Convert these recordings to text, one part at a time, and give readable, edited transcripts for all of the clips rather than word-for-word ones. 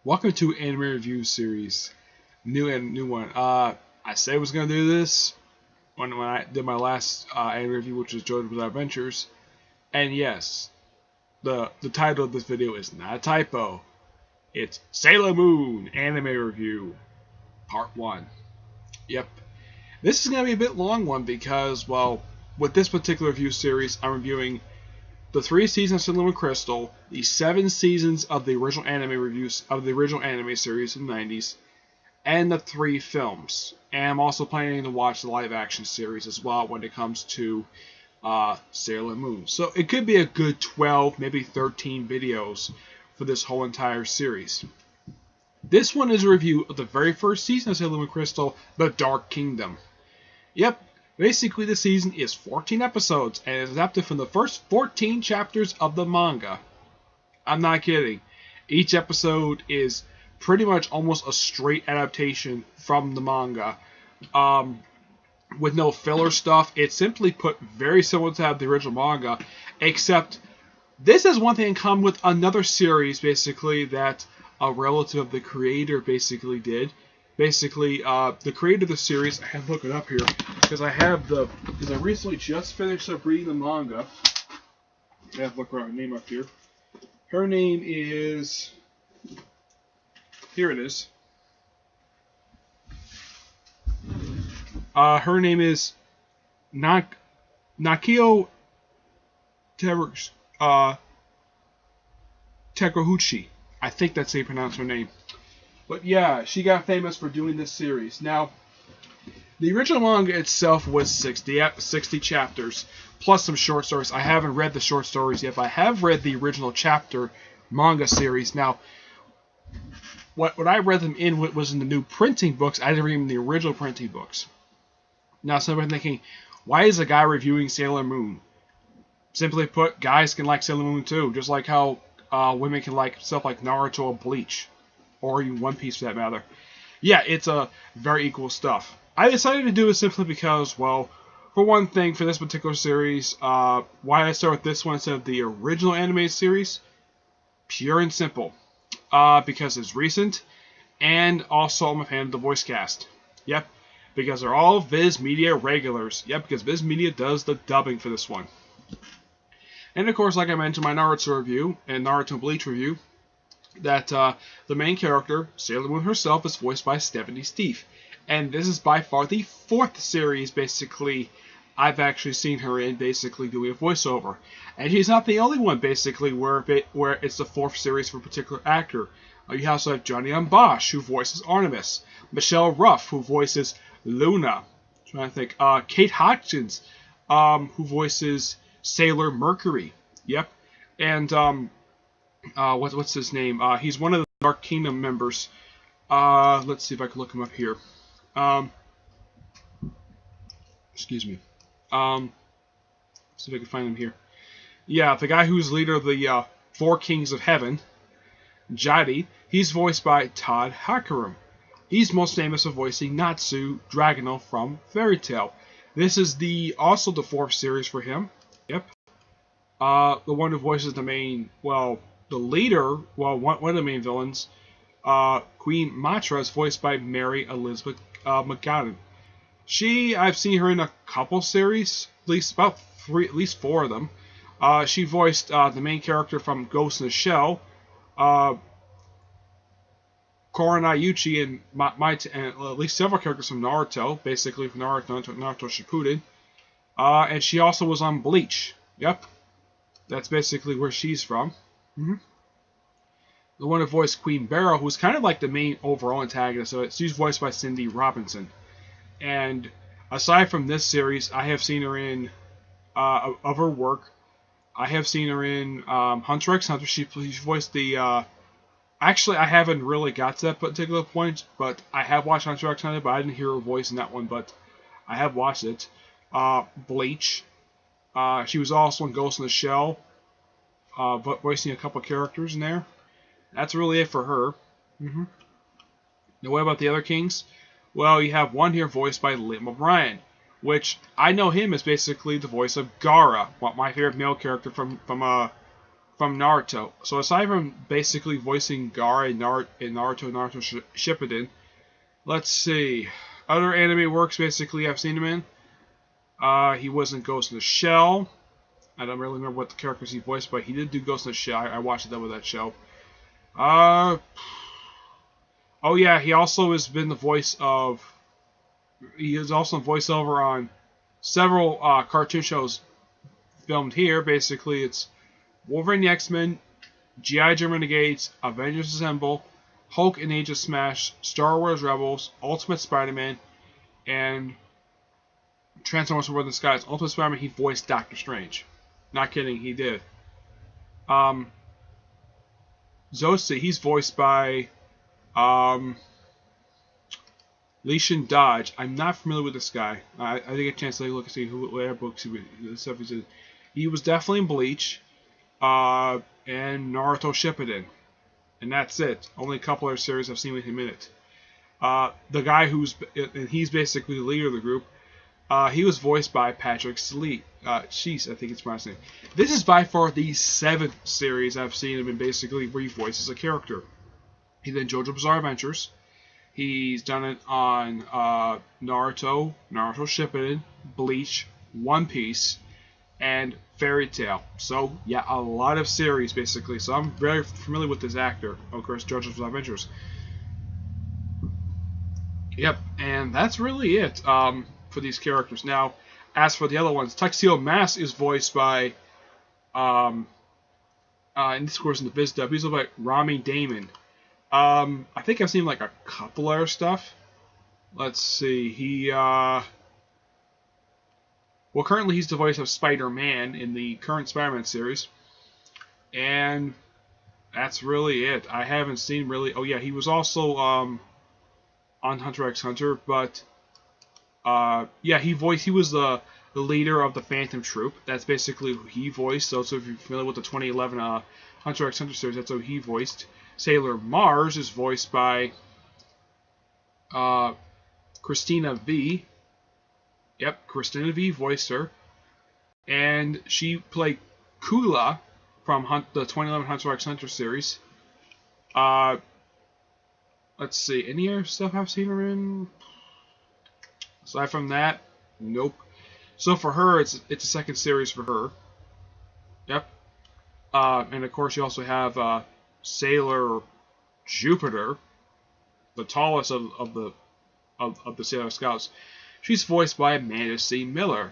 Welcome to Anime Review Series, new one. I said I was gonna do this when I did my last anime review, which was JoJo's Bizarre Adventures, and yes, the title of this video is not a typo. It's Sailor Moon Anime Review, Part 1. Yep, this is gonna be a bit long one because, well, with this particular review series, I'm reviewing the 3 seasons of Sailor Moon Crystal, the 7 seasons of the original anime reviews of the original anime series in the 90s, and the 3 films. And I'm also planning to watch the live action series as well when it comes to Sailor Moon. So it could be a good 12, maybe 13 videos for this whole entire series. This one is a review of the very first season of Sailor Moon Crystal, The Dark Kingdom. Yep. Basically, the season is 14 episodes and is adapted from the first 14 chapters of the manga. I'm not kidding. Each episode is pretty much almost a straight adaptation from the manga. With no filler stuff. It's simply put very similar to the original manga, except this has one thing in common with another series, basically, that a relative of the creator basically did. Basically, the creator of the series, I have to look it up here, because I recently just finished up reading the manga. I have to look her name up here. Her name is, here it is. Her name is Nakio Takeuchi. I think that's how you pronounce her name. But yeah, she got famous for doing this series. Now, the original manga itself was 60 chapters, plus some short stories. I haven't read the short stories yet, but I have read the original chapter manga series. Now, what I read them in was in the new printing books. I didn't read them in the original printing books. Now, somebody's thinking, why is a guy reviewing Sailor Moon? Simply put, guys can like Sailor Moon too, just like how women can like stuff like Naruto or Bleach. Or even One Piece for that matter. Yeah, it's very equal stuff. I decided to do it simply because, well, for one thing, for this particular series, why I start with this one instead of the original anime series, pure and simple. Because it's recent, and also I'm a fan of the voice cast. Yep, because they're all Viz Media regulars. Yep, because Viz Media does the dubbing for this one. And of course, like I mentioned, my Naruto review and Naruto Bleach review, that the main character, Sailor Moon herself, is voiced by Stephanie Steve. And this is by far the 4th series, basically, I've actually seen her in, basically, doing a voiceover. And she's not the only one, basically, where it's the 4th series for a particular actor. You also have Johnny Bosch, who voices Artemis. Michelle Ruff, who voices Luna. I'm trying to think. Kate Hodgkins, who voices Sailor Mercury. Yep. And, what's his name? He's one of the Dark Kingdom members. Let's see if I can look him up here. Excuse me. See if I can find him here. Yeah, the guy who's leader of the 4 Kings of Heaven, Jadi, he's voiced by Todd Hakerum. He's most famous for voicing Natsu Dragonel from Fairy Tail. This is also the 4th series for him. Yep. The one who voices the main, the leader, one of the main villains, Queen Matra, is voiced by Mary Elizabeth McGowan. I've seen her in a couple series, at least 4 of them. She voiced the main character from Ghost in the Shell, Koronayuchi, and at least several characters from Naruto, basically from Naruto Shippuden. And she also was on Bleach. Yep. That's basically where she's from. The one who voiced Queen Beryl, who's kind of like the main overall antagonist, so she's voiced by Cindy Robinson. And aside from this series, I have seen her in of her work. I have seen her in Hunter x Hunter. She voiced the. Actually, I haven't really got to that particular point, but I have watched Hunter x Hunter, but I didn't hear her voice in that one. But I have watched it. Bleach. She was also in Ghost in the Shell, voicing a couple characters in there. That's really it for her. Now, what about the other kings? Well, you have one here voiced by Liam O'Brien, which I know him as basically the voice of Gaara, my favorite male character from from Naruto. So aside from basically voicing Gaara in Naruto Shippuden, let's see. Other anime works basically I've seen him in. He was in Ghost in the Shell. I don't really remember what the characters he voiced, but he did do Ghost in the Shell. I watched that with that show. Oh yeah, he also has been the voice of. He is also a voiceover on several cartoon shows filmed here. Basically, it's Wolverine the X-Men, G.I. Joe Renegades, Avengers Assemble, Hulk and Age of Smash, Star Wars Rebels, Ultimate Spider-Man, and Transformers War of the Skies. Ultimate Spider-Man, he voiced Doctor Strange. Not kidding, he did. Zosi, he's voiced by Leishan Dodge. I'm not familiar with this guy. I didn't get a chance to look and see what books stuff he's in. He was definitely in Bleach, and Naruto Shippuden, and that's it. Only a couple other series I've seen with him in it. The guy and he's basically the leader of the group. He was voiced by Patrick Sleet. Sheesh, I think it's pronounced name. This is by far the 7th series I've seen him in basically where he voices a character. He did JoJo Bizarre Adventures. He's done it on Naruto Shippuden, Bleach, One Piece, and Fairy Tail. So, yeah, a lot of series, basically. So I'm very familiar with this actor. Of course, JoJo Bizarre Adventures. Yep, and that's really it for these characters. Now, as for the other ones, Tuxedo Mask is voiced by, and this of course in the Viz dub, he's voiced by Rami Damon. I think I've seen like a couple other stuff. Let's see. Well, currently he's the voice of Spider-Man in the current Spider-Man series, and that's really it. I haven't seen really. Oh yeah, he was also on Hunter x Hunter, but yeah, he was the leader of the Phantom Troop. That's basically who he voiced. So if you're familiar with the 2011 Hunter x Hunter series, that's who he voiced. Sailor Mars is voiced by Christina V. Yep, Christina V voiced her. And she played Kula from the 2011 Hunter x Hunter series. Let's see, any other stuff I've seen her in? Aside from that, nope. So for her, it's a second series for her. Yep. And of course, you also have Sailor Jupiter, the tallest of the Sailor Scouts. She's voiced by Amanda C. Miller.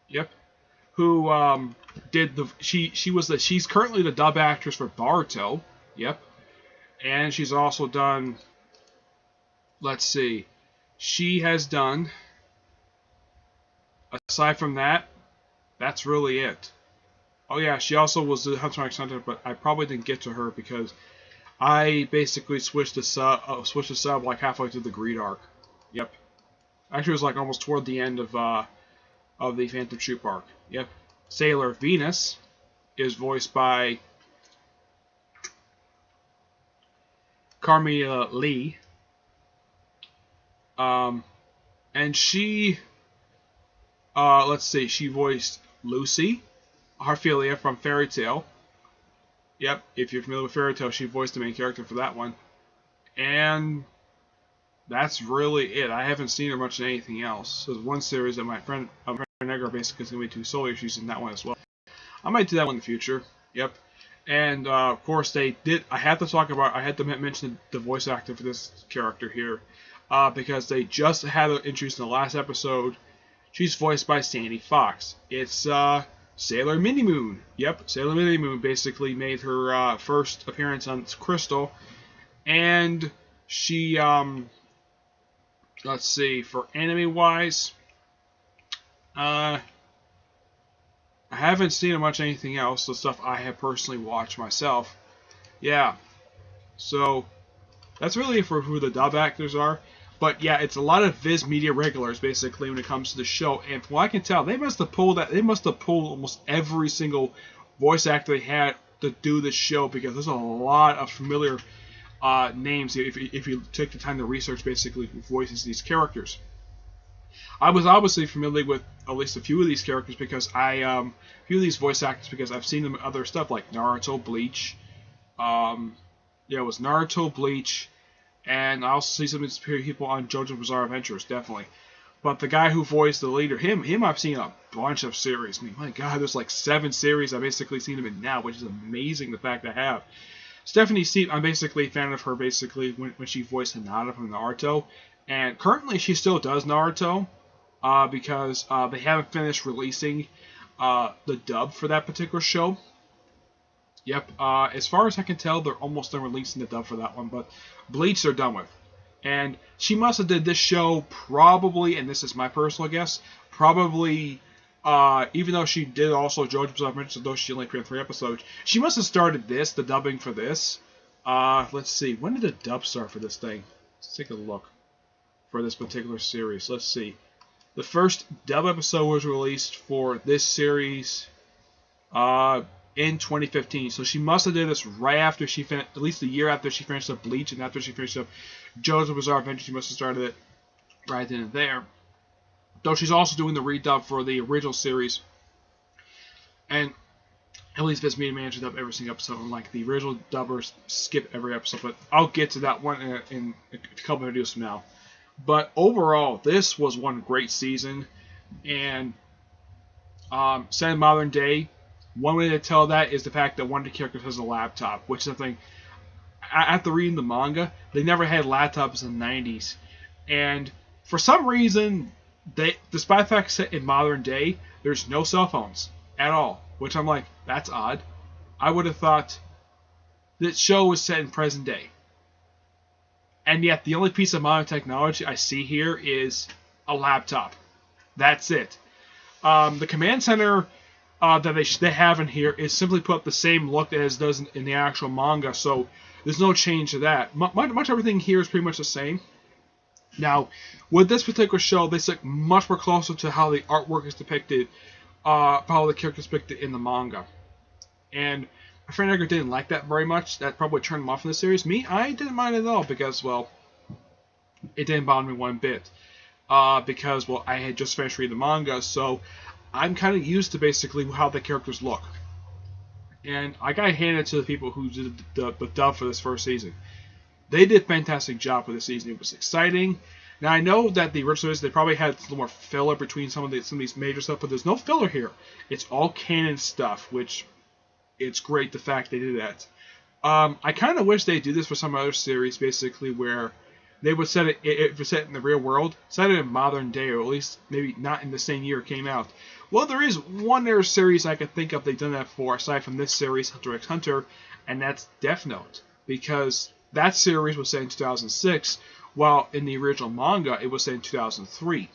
Yep. Who did the she's currently the dub actress for Boruto. Yep. And she's also done, let's see, she has done, aside from that, that's really it. Oh yeah, she also was the Hunter x Hunter, but I probably didn't get to her because I basically switched the sub like halfway through the Greed arc. Yep. Actually, it was like almost toward the end of the Phantom Troop arc. Yep. Sailor Venus is voiced by Carmela Lee. And she, let's see, she voiced Lucy, Harphelia from Fairy Tail. Yep, if you're familiar with Fairy Tail, she voiced the main character for that one. And that's really it. I haven't seen her much in anything else. There's one series that my friend Negra basically is going to be too solely. She's in that one as well. I might do that one in the future. Yep. And of course they did. I had to mention the voice actor for this character here, because they just had her introduced in the last episode. She's voiced by Sandy Fox. It's Sailor Minimoon. Yep, Sailor Minimoon basically made her first appearance on Crystal, and she let's see, for anime wise, I haven't seen much anything else. The stuff I have personally watched myself. Yeah, so that's really it for who the dub actors are. But yeah, it's a lot of Viz Media regulars basically when it comes to the show. And from what I can tell, they must have pulled almost every single voice actor they had to do this show, because there's a lot of familiar names if you take the time to research basically who voices these characters. I was obviously familiar with at least a few of these characters because a few of these voice actors because I've seen them in other stuff like Naruto, Bleach. Yeah, it was Naruto, Bleach, and I also see some of these people on JoJo's Bizarre Adventures, definitely. But the guy who voiced the leader, him I've seen a bunch of series. I mean, my God, there's like 7 series I've basically seen him in now, which is amazing the fact I have. Stephanie Seep, I'm basically a fan of her basically when she voiced Hinata from Naruto. And currently she still does Naruto because they haven't finished releasing the dub for that particular show. Yep, as far as I can tell, they're almost done releasing the dub for that one, but Bleach they're done with. And she must have did this show probably, and this is my personal guess, probably, even though she did also JoJo's Bizarre Adventures, though she only appeared in 3 episodes, she must have started the dubbing for this. Let's see, when did the dub start for this thing? Let's take a look for this particular series. Let's see. The first dub episode was released for this series in 2015. So she must have did this right after she finished, at least a year after she finished up Bleach, and after she finished up JoJo's Bizarre Adventure, she must have started it right then and there. Though she's also doing the redub for the original series. And at least Vince McMahon dub every single episode, unlike the original dubbers skip every episode. But I'll get to that one in a couple of videos from now. But overall, this was one great season. And set in modern day, one way to tell that is the fact that one of the characters has a laptop, which is something, after reading the manga, they never had laptops in the 90s. And for some reason, despite the fact set in modern day, there's no cell phones at all. Which I'm like, that's odd. I would have thought this show was set in present day. And yet, the only piece of modern technology I see here is a laptop. That's it. The command center that they have in here is simply put the same look as does in the actual manga, so there's no change to that. Much everything here is pretty much the same. Now, with this particular show, they stick much more closer to how the artwork is depicted, how the characters depicted in the manga. And my friend Edgar didn't like that very much. That probably turned him off from the series. Me, I didn't mind it at all because, well, it didn't bother me one bit. Because, well, I had just finished reading the manga, so I'm kind of used to basically how the characters look. And I got handed to the people who did the dub for this first season. They did a fantastic job for this season. It was exciting. Now, I know that the original series, they probably had a little more filler between some of these major stuff, but there's no filler here. It's all canon stuff, which it's great the fact they did that. I kind of wish they'd do this for some other series, basically, where they would set it, if it's set in the real world, set it in modern day, or at least maybe not in the same year it came out. Well, there is one other series I could think of they've done that for, aside from this series, Hunter x Hunter, and that's Death Note. Because that series was set in 2006, while in the original manga, it was set in 2003.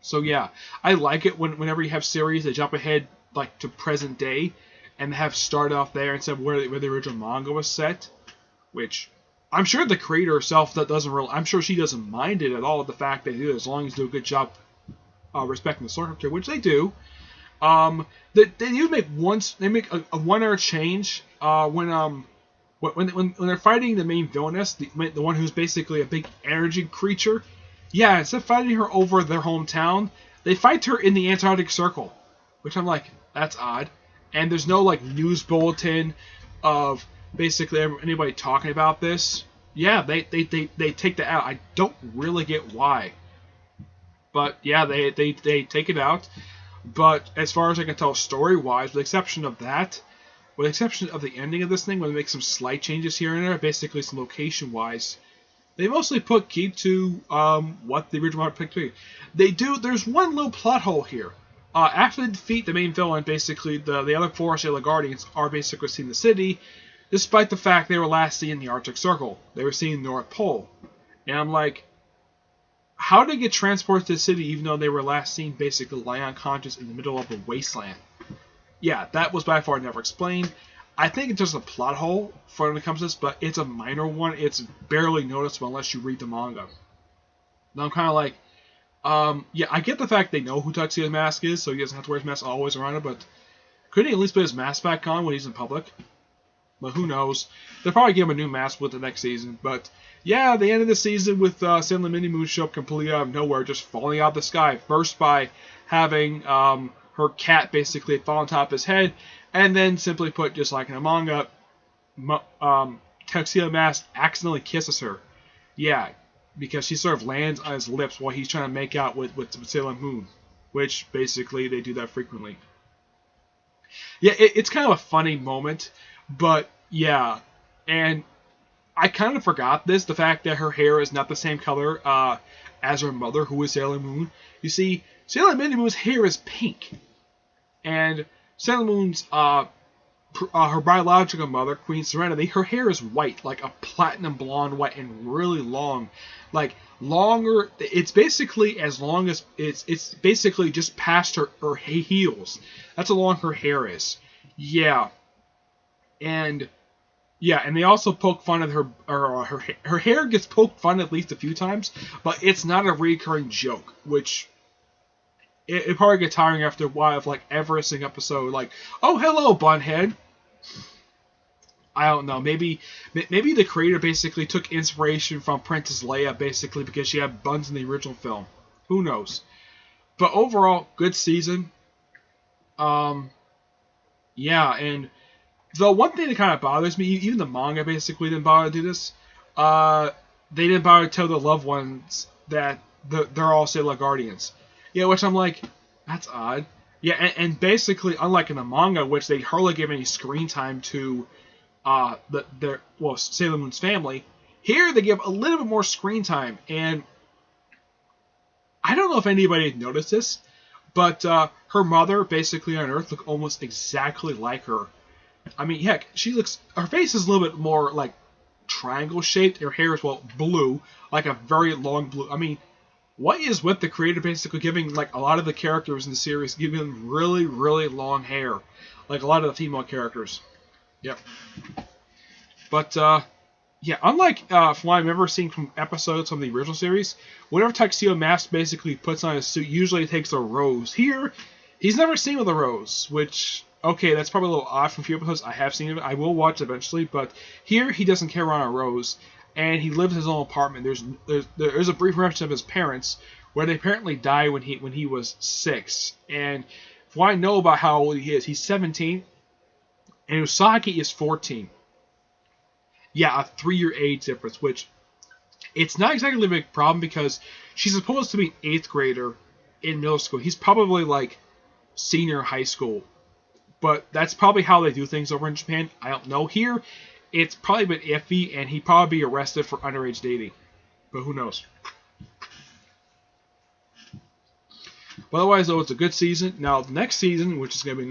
So yeah, I like it whenever you have series that jump ahead like to present day, and have started off there instead of where the original manga was set, which I'm sure the creator herself I'm sure she doesn't mind it at all, the fact they do it, as long as they do a good job respecting the source material, which they do. They do make a one-error change when they're fighting the main villainess, the one who's basically a big energy creature. Yeah, instead of fighting her over their hometown, they fight her in the Antarctic Circle, which I'm like, that's odd. And there's no like news bulletin of basically anybody talking about this. Yeah, they take that out. I don't really get why, but yeah, they take it out. But as far as I can tell, story-wise, with the exception of that, with the exception of the ending of this thing, where they make some slight changes here and there, basically some location-wise, they mostly keep to what the original picked to be. They do. There's one little plot hole here. After they defeat the main villain, basically the other 4 Sailor Guardians are basically seen in the city, despite the fact they were last seen in the Arctic Circle. They were seen in the North Pole. And I'm like, how did they get transported to the city even though they were last seen basically lying unconscious in the middle of a wasteland? Yeah, that was by far never explained. I think it's just a plot hole for when it comes to this, but it's a minor one. It's barely noticeable unless you read the manga. Now I'm kind of like, yeah, I get the fact they know who Tuxedo Mask is, so he doesn't have to wear his mask always around him, but couldn't he at least put his mask back on when he's in public? But who knows? They'll probably give him a new mask with the next season. But yeah, the end of the season with Sailor Mini Moon show up completely out of nowhere, just falling out of the sky. First by having her cat basically fall on top of his head, and then simply put, just like in a manga, Tuxedo Mask accidentally kisses her. Yeah, because she sort of lands on his lips while he's trying to make out with Sailor Moon, which basically they do that frequently. Yeah, it's kind of a funny moment, but yeah, and I kind of forgot this, the fact that her hair is not the same color as her mother, who is Sailor Moon. You see, Sailor Mini-Moon's hair is pink, and Sailor Moon's her biological mother, Queen Serenity, her hair is white, like a platinum blonde white, and really long, like longer. It's basically as long as it's basically just past her heels. That's how long her hair is. Yeah, and they also poke fun at her hair gets poked fun at least a few times, but it's not a recurring joke, which it probably gets tiring after a while of like every single episode, like, oh hello bunhead. I don't know. Maybe the creator basically took inspiration from Princess Leia, basically because she had buns in the original film. Who knows? But overall, good season. Yeah, and the one thing that kind of bothers me, even the manga basically didn't bother to do this. They didn't bother to tell their loved ones that they're all Sailor Guardians. Yeah, which I'm like, that's odd. Yeah, and basically, unlike in the manga, which they hardly give any screen time to Sailor Moon's family, here they give a little bit more screen time, and I don't know if anybody had noticed this, but her mother, basically on Earth, looked almost exactly like her. I mean, heck, her face is a little bit more like triangle shaped. Her hair is blue, like a very long blue. I mean, what is with the creator basically giving like a lot of the characters in the series giving them really, really long hair, like a lot of the female characters. Yep. But yeah, unlike from what I remember seeing from episodes from the original series, whenever Tuxedo Mask basically puts on his suit, usually he takes a rose. Here, he's never seen with a rose, which, okay, that's probably a little odd from a few episodes. I have seen it. I will watch eventually, but here he doesn't carry on a rose, and he lives in his own apartment. There's a brief reference of his parents where they apparently died when he was 6, and from what I know about how old he is, he's 17, and Usagi is 14. Yeah, a 3-year age difference, which it's not exactly a big problem because she's supposed to be an 8th grader in middle school. He's probably like senior high school, but that's probably how they do things over in Japan. I don't know. Here, it's probably a bit iffy, and he'd probably be arrested for underage dating, but who knows. But otherwise, though, it's a good season. Now, the next season, which is going to be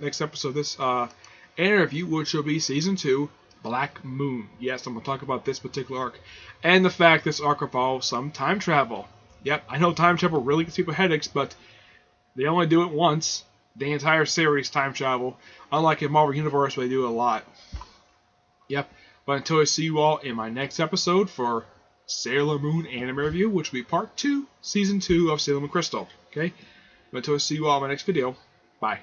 next episode of this interview, which will be season 2, Black Moon. Yes, I'm going to talk about this particular arc, and the fact this arc involves some time travel. Yep, I know time travel really gives people headaches, but they only do it once. The entire series time travel, unlike in Marvel Universe where they do it a lot. Yep, but until I see you all in my next episode for Sailor Moon anime review, which will be part 2, season 2 of Sailor Moon Crystal. Okay, but until I see you all in my next video, bye.